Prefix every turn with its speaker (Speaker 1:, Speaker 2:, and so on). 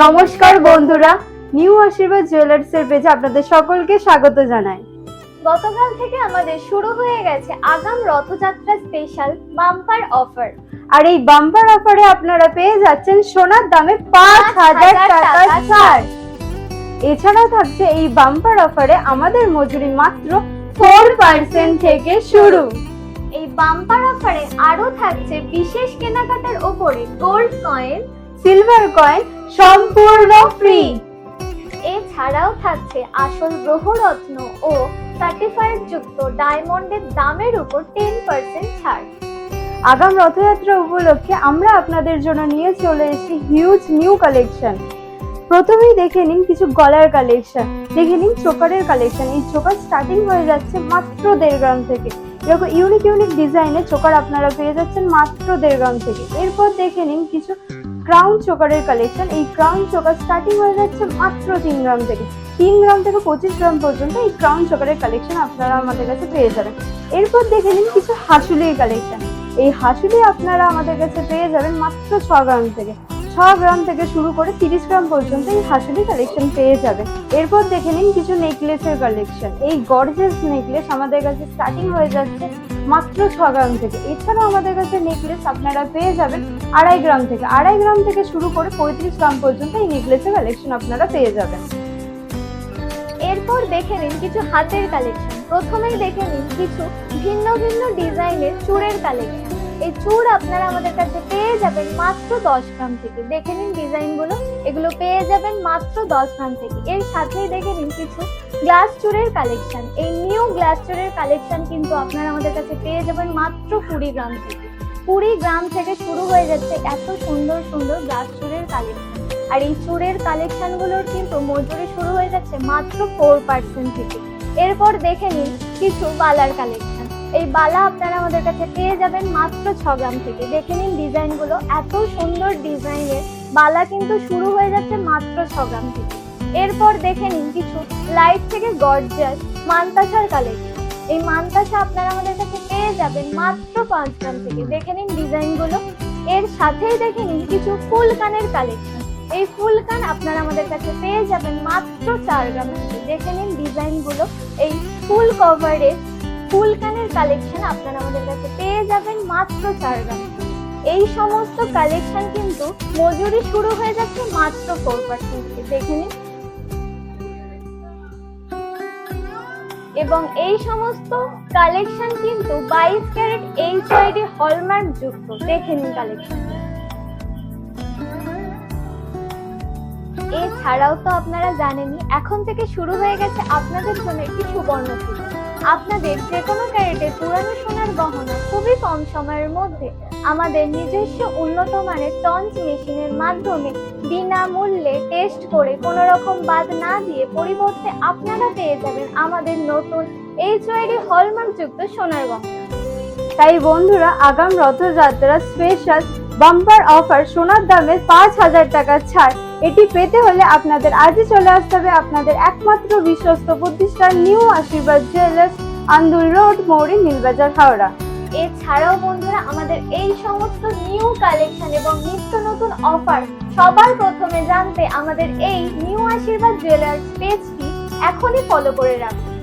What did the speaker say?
Speaker 1: নমস্কার বন্ধুরা, নিউ আশীর্বাদ জুয়েলার্সের পেজে আপনাদের সকলকে স্বাগত জানাই।
Speaker 2: গতকাল থেকে আমাদের শুরু হয়ে গেছে আগাম রথযাত্রা স্পেশাল বাম্পার অফার।
Speaker 1: আর এই বাম্পার অফারে আপনারা পেয়ে যাচ্ছেন সোনার দামে ৫,০০০ টাকা ছাড়। এছাড়াও থাকছে এই বাম্পার অফারে আমাদের মজুরি মাত্র 4% থেকে শুরু।
Speaker 2: এই বাম্পার অফারে আরো থাকছে বিশেষ কেনাকাটার উপরে গোল্ড কয়েন,
Speaker 1: সিলভার কয়েন সম্পূর্ণ ফ্রি।
Speaker 2: এছাড়াও থাকছে আসল গ্রহরত্ন ও সার্টিফাইড যুক্ত ডায়মন্ডের দামের উপর 10% ছাড়।
Speaker 1: আগাম রথযাত্রা উপলক্ষে আমরা আপনাদের জন্য নিয়ে চলে এসেছি হিউজ নিউ কালেকশন। প্রথমেই দেখে নিন কিছু গলার কালেকশন, দেখে নিন চোকারের কালেকশন। এই চোকার স্টার্টিং হয়ে যাচ্ছে মাত্র 1.5 গ্রাম থেকে। এরকম ইউনিক ডিজাইনের চোকার আপনারা পেয়ে যাচ্ছেন মাত্র 1.5 গ্রাম থেকে। এরপর দেখে নিন কিছু ক্রাউন চোকারের কালেকশন। এই ক্রাউন চোকার স্টার্টিং হয়ে যাচ্ছে মাত্র 3 গ্রাম থেকে। 3 গ্রাম থেকে 25 গ্রাম পর্যন্ত এই ক্রাউন চোকারের কালেকশন আপনারা আমাদের কাছে পেয়ে যাবেন। এরপর দেখে নিন কিছু হাসুলির কালেকশন। এই হাসুলি আপনারা আমাদের কাছে পেয়ে যাবেন মাত্র 6 গ্রাম থেকে। 6 গ্রাম থেকে শুরু করে 30 গ্রাম পর্যন্ত এই হাসুলি কালেকশন পেয়ে যাবেন। এরপর দেখে নিন কিছু নেকলেসের কালেকশন। এই গর্জিয়াস নেকলেস আমাদের কাছে স্টার্টিং হয়ে যাচ্ছে মাত্র 6 গ্রাম থেকে। এছাড়াও আমাদের কাছে নেকলেস আপনারা পেয়ে যাবেন 2.5 গ্রাম থেকে। 2.5 গ্রাম থেকে শুরু করে 35 গ্রাম পর্যন্ত এই নেকলেসের কালেকশন আপনারা পেয়ে যাবেন।
Speaker 2: এরপর দেখে নিন কিছু হাতের কালেকশন। প্রথমেই দেখে নিন কিছু ভিন্ন ভিন্ন ডিজাইনের চূড়ের কালেকশন। এই চূড় আপনারা আমাদের কাছে পেয়ে যাবেন মাত্র 10 গ্রাম থেকে। দেখে নিন ডিজাইনগুলো, এগুলো পেয়ে যাবেন মাত্র 10 গ্রাম থেকে। এর সাথেই দেখে নিন কিছু গ্লাস চূড়ের কালেকশন। এই নিউ গ্লাস চূড়ের কালেকশন কিন্তু আপনারা আমাদের কাছে পেয়ে যাবেন মাত্র 20 গ্রাম থেকে। 20 গ্রাম থেকে শুরু হয়ে যাচ্ছে এত সুন্দর সুন্দর গ্লাস চূড়ের কালেকশন। আর এই চূড়ের কালেকশন গুলোর কিন্তু মজুরি শুরু হয়ে যাচ্ছে মাত্র 4% থেকে। এরপর দেখে নিন কিছু বালার কালেকশন। এই বালা আপনারা আমাদের কাছে পেয়ে যাবেন মাত্র 6 গ্রাম থেকে। দেখে নিন ডিজাইনগুলো, এত সুন্দর ডিজাইনের বালা কিন্তু শুরু হয়ে যাচ্ছে মাত্র 6 গ্রাম থেকে। এরপর দেখে নিন কিছু লাইট থেকে গর্জিয়াস মানতাসার কালেকশন। এই মানতাসা আপনারা আমাদের কাছে পেয়ে যাবেন মাত্র 5 গ্রাম থেকে। দেখে নিন ডিজাইনগুলো, এর সাথেই দেখে নিন কিছু ফুল কানের কালেকশন। এই ফুল কান আপনারা আমাদের কাছে পেয়ে যাবেন মাত্র 4 গ্রাম থেকে। দেখে নিন ডিজাইনগুলো, এই ফুল কভারের ফুল কানের কালেকশন আপনারা আমাদের কাছে পেয়ে যাবেন মাত্র 4 গ্রাম থেকে। এই সমস্ত কালেকশন কিন্তু মজুরি শুরু হয়ে যাচ্ছে মাত্র 4% থেকে। দেখে নিন, এবং এই সমস্ত কালেকশন কিন্তু 22 ক্যারেট HID হলমার্ক যুক্ত। দেখে নিন কালেকশন। এছাড়াও তো আপনারা জানেনই এখন থেকে শুরু হয়ে গেছে আপনাদের জন্য একটি সুবর্ণ সুযোগ। আপনাদের যে কোনো ক্যারেটের পুরানো সোনার গহনা খুবই কম সময়ের মধ্যে আমাদের নিজস্ব উন্নত মানের টঞ্চ মেশিনের মাধ্যমে বিনামূল্যে টেস্ট করে কোনো রকম বাদ না দিয়ে পরিবর্তে আপনারা পেয়ে যাবেন আমাদের নতুন HID হলমার্ক যুক্ত সোনার গহনা।
Speaker 1: তাই বন্ধুরা, আগাম রথযাত্রা স্পেশাল বাম্পার অফার সোনার দামে ৫,০০০ টাকা ছাড়, এটি পেতে হলে আপনাদের আজই চলে আসতে হবে আপনাদের একমাত্র বিশ্বস্ত প্রতিষ্ঠান নিউ আশীর্বাদ জুয়েলার্স, আন্দুল রোড, মৌরি, নীলবাজার, হাওড়া।
Speaker 2: এছাড়াও বন্ধুরা, আমাদের এই সমস্ত নিউ কালেকশন এবং নিত্য নতুন অফার সবার প্রথমে জানতে আমাদের এই নিউ আশীর্বাদ জুয়েলার্স পেজটি এখনই ফলো করে রাখুন।